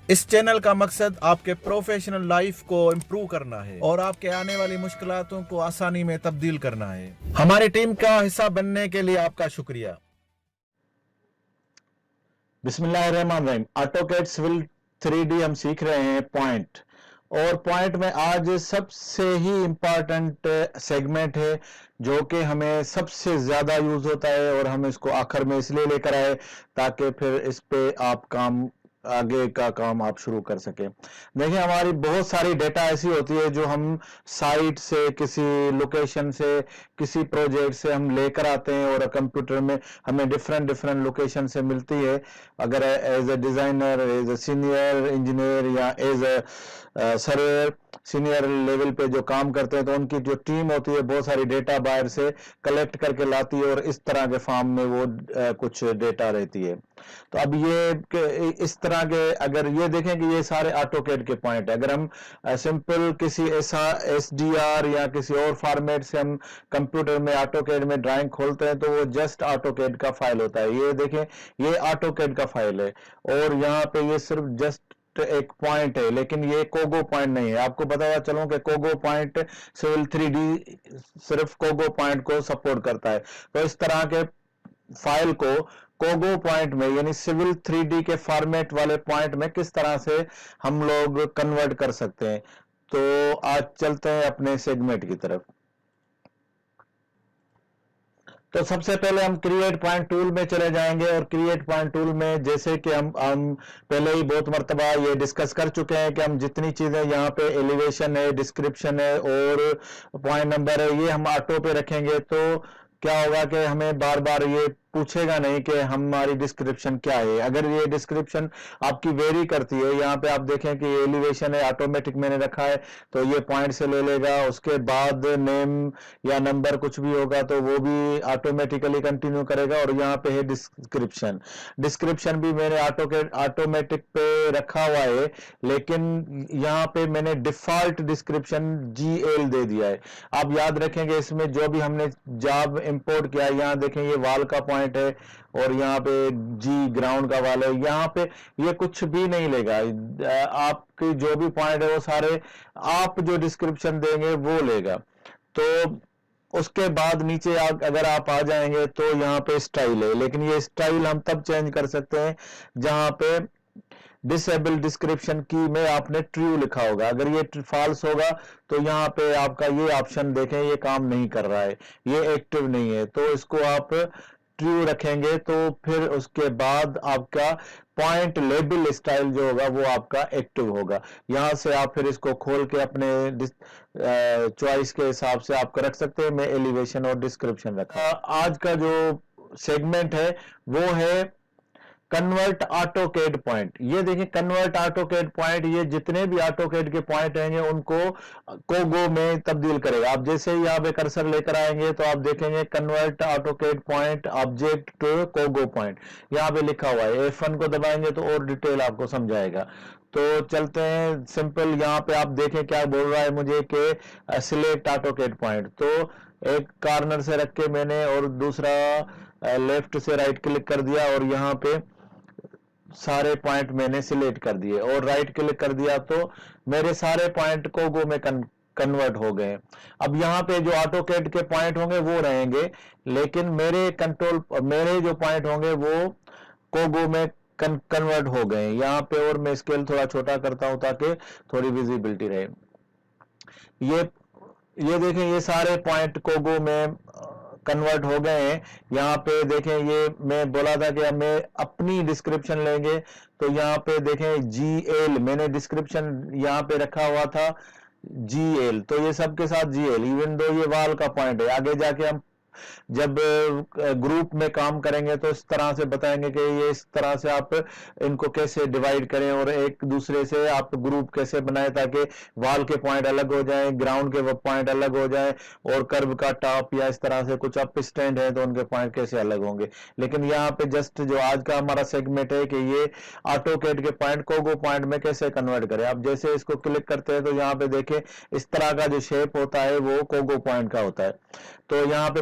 اس channel کا مقصد آپ کے پروفیشنل لائف کو امپروو کرنا ہے اور آپ کے آنے والی مشکلاتوں کو آسانی میں تبدیل کرنا ہے۔ ہماری ٹیم کا حصہ بننے کے لیے آپ کا شکریہ۔ بسم اللہ الرحمن الرحیم۔ آٹوکیڈ سول 3D ہم سیکھ رہے ہیں پوائنٹ، اور پوائنٹ میں آج سب سے ہی امپارٹنٹ سیگمنٹ ہے جو کہ ہمیں سب سے زیادہ یوز ہوتا ہے، اور ہم اس کو آخر میں اس لیے لے کر آئے تاکہ پھر اس پہ آپ آگے کا کام آپ شروع کر سکیں۔ دیکھیں، ہماری بہت ساری ڈیٹا ایسی ہوتی ہے جو ہم سائٹ سے، کسی لوکیشن سے، کسی پروجیکٹ سے ہم لے کر آتے ہیں، اور کمپیوٹر میں ہمیں ڈفرینٹ لوکیشن سے ملتی ہے۔ اگر as a designer, as a senior engineer, یا as a surveyor senior level پہ جو کام کرتے ہیں، تو ان کی جو ٹیم ہوتی ہے بہت ساری ڈیٹا باہر سے کلیکٹ کر کے لاتی ہے، اور اس طرح کے فارم میں وہ کچھ ڈیٹا رہتی ہے۔ تو اب یہ اس طرح کے، اگر یہ دیکھیں کہ یہ سارے آٹوکیڈ کے پوائنٹ ہے، اگر ہم سمپل کسی ایسا SDR یا کسی اور فارمیٹ سے ہم کمپیوٹر میں آٹوکیڈ میں ڈرائنگ کھولتے ہیں تو وہ جسٹ آٹوکیڈ کا فائل ہوتا ہے۔ یہ دیکھیں، یہ آٹوکیڈ کا فائل ہے، اور یہاں پہ یہ صرف جسٹ ایک پوائنٹ ہے، لیکن یہ کوگو پوائنٹ نہیں ہے۔ آپ کو بتایا چلوں کہ کوگو پوائنٹ سول 3D صرف کوگو پوائنٹ کو سپورٹ کرتا ہے۔ تو اس طرح کے فائل کو کوگو پوائنٹ میں، یعنی سول 3D کے فارمیٹ والے پوائنٹ میں کس طرح سے ہم لوگ کنورٹ کر سکتے ہیں۔ تو آج چلتے ہیں اپنے سیگمنٹ کی طرف۔ تو سب سے پہلے ہم کریٹ پوائنٹ ٹول میں چلے جائیں گے، اور کریٹ پوائنٹ ٹول میں جیسے کہ ہم پہلے ہی بہت مرتبہ یہ ڈسکس کر چکے ہیں کہ ہم جتنی چیزیں یہاں پہ ایلیویشن ہے، ڈسکرپشن ہے اور پوائنٹ نمبر ہے، یہ ہم آٹو پہ رکھیں گے تو کیا ہوگا کہ ہمیں بار بار یہ پوچھے گا نہیں کہ ہماری ڈسکرپشن کیا ہے۔ اگر یہ ڈسکرپشن آپ کی ویری کرتی ہے، یہاں پہ آپ دیکھیں کہ یہ ایلیویشن ہے، آٹومیٹک میں نے رکھا ہے، تو یہ پوائنٹ سے لے لے گا، اس کے بعد نیم یا نمبر کچھ بھی ہوگا تو وہ بھی آٹومیٹیکلی کنٹینیو کرے گا۔ اور یہاں پہ ہے ڈسکرپشن بھی میں نے آٹومیٹک پہ رکھا ہوا ہے، لیکن یہاں پہ میں نے ڈیفالٹ ڈسکرپشن GL دے دیا ہے۔ آپ یاد رکھیں کہ اس میں جو بھی ہم نے جاب امپورٹ کیا، یہاں دیکھیں یہ وال کا پوائنٹ ہے، اور یہاں پہ گراؤنڈ کا وال ہے، یہاں پہ یہ کچھ بھی نہیں لے گا۔ آپ کی جو بھی پوائنٹ ہے وہ سارے آپ جو ڈسکرپشن دیں گے وہ لے گا۔ تو اس کے بعد نیچے اگر آپ آ جائیں گے تو یہاں پہ اسٹائل ہے، لیکن یہ اسٹائل ہم تب چینج کر سکتے ہیں جہاں پہ ڈسیبل ڈسکرپشن کی میں آپ نے ٹریو لکھا ہوگا۔ اگر یہ فالس ہوگا تو یہاں پہ آپ کا یہ آپشن دیکھیں، یہ کام نہیں کر رہا ہے، یہ ایکٹیو نہیں ہے، تو اس کو آپ ٹریو رکھیں گے تو پھر اس کے بعد آپ کا پوائنٹ لیبل اسٹائل جو ہوگا وہ آپ کا ایکٹیو ہوگا۔ یہاں سے آپ پھر اس کو کھول کے اپنے چوائس کے حساب سے آپ کو رکھ سکتے ہیں۔ میں ایلیویشن اور ڈسکرپشن رکھا۔ آج کا جو سیگمنٹ ہے وہ ہے کنورٹ آٹوکیڈ پوائنٹ۔ یہ دیکھیں، کنورٹ آٹوکیڈ پوائنٹ، یہ جتنے بھی آٹوکیڈ کے پوائنٹ ہیں گے ان کو کوگو میں تبدیل کرے گا۔ آپ جیسے ہی یہاں پہ کرسر لے کر آئیں گے تو آپ دیکھیں گے convert AutoCAD point object to cogo point, یہاں پہ لکھا ہوا ہے۔ F1 کو دبائیں گے تو اور ڈیٹیل آپ کو سمجھائے گا۔ تو چلتے ہیں سمپل، یہاں پہ آپ دیکھیں کیا بول رہا ہے مجھے کہ سلیکٹ آٹوکیڈ پوائنٹ۔ تو ایک کارنر سے رکھ کے میں نے اور دوسرا لیفٹ سے رائٹ کلک کر دیا، اور یہاں پہ سارے پوائنٹ میں نے سلیکٹ کر دیے، اور رائٹ کلک کر دیا تو میرے سارے پوائنٹ کوگو میں کنورٹ ہو گئے۔ اب یہاں پہ جو آٹوکیڈ کے پوائنٹ ہوں گے وہ رہیں گے، لیکن میرے جو پوائنٹ ہوں گے وہ کوگو میں کنورٹ ہو گئے۔ یہاں پہ اور میں اسکیل تھوڑا چھوٹا کرتا ہوں تاکہ تھوڑی ویزیبلٹی رہے۔ یہ دیکھیں، یہ سارے پوائنٹ کوگو میں کنورٹ ہو گئے ہیں۔ یہاں پہ دیکھیں، یہ میں بولا تھا کہ ہمیں اپنی ڈسکرپشن لیں گے، تو یہاں پہ دیکھیں GL، میں نے ڈسکرپشن یہاں پہ رکھا ہوا تھا GL، تو یہ سب کے ساتھ GL، ایون دو یہ وال کا پوائنٹ ہے۔ آگے جا کے ہم جب گروپ میں کام کریں گے تو اس طرح سے بتائیں گے کہ یہ اس طرح سے آپ ان کو کیسے ڈیوائیڈ کریں، اور ایک دوسرے سے آپ گروپ کیسے بنائیں تاکہ وال کے پوائنٹ الگ ہو جائیں، گراؤنڈ کے پوائنٹ الگ ہو جائیں، اور کرو کا ٹاپ یا اس طرح سے کچھ اپ اسٹینڈ ہے تو ان کے پوائنٹ کیسے الگ ہوں گے۔ لیکن یہاں پہ جسٹ جو آج کا ہمارا سیگمنٹ ہے کہ یہ آٹوکیڈ کے پوائنٹ کوگو پوائنٹ میں کیسے کنورٹ کریں۔ آپ جیسے اس کو کلک کرتے ہیں تو یہاں پہ دیکھیں اس طرح کا جو شیپ ہوتا ہے وہ کوگو پوائنٹ کا ہوتا ہے۔ تو یہاں پہ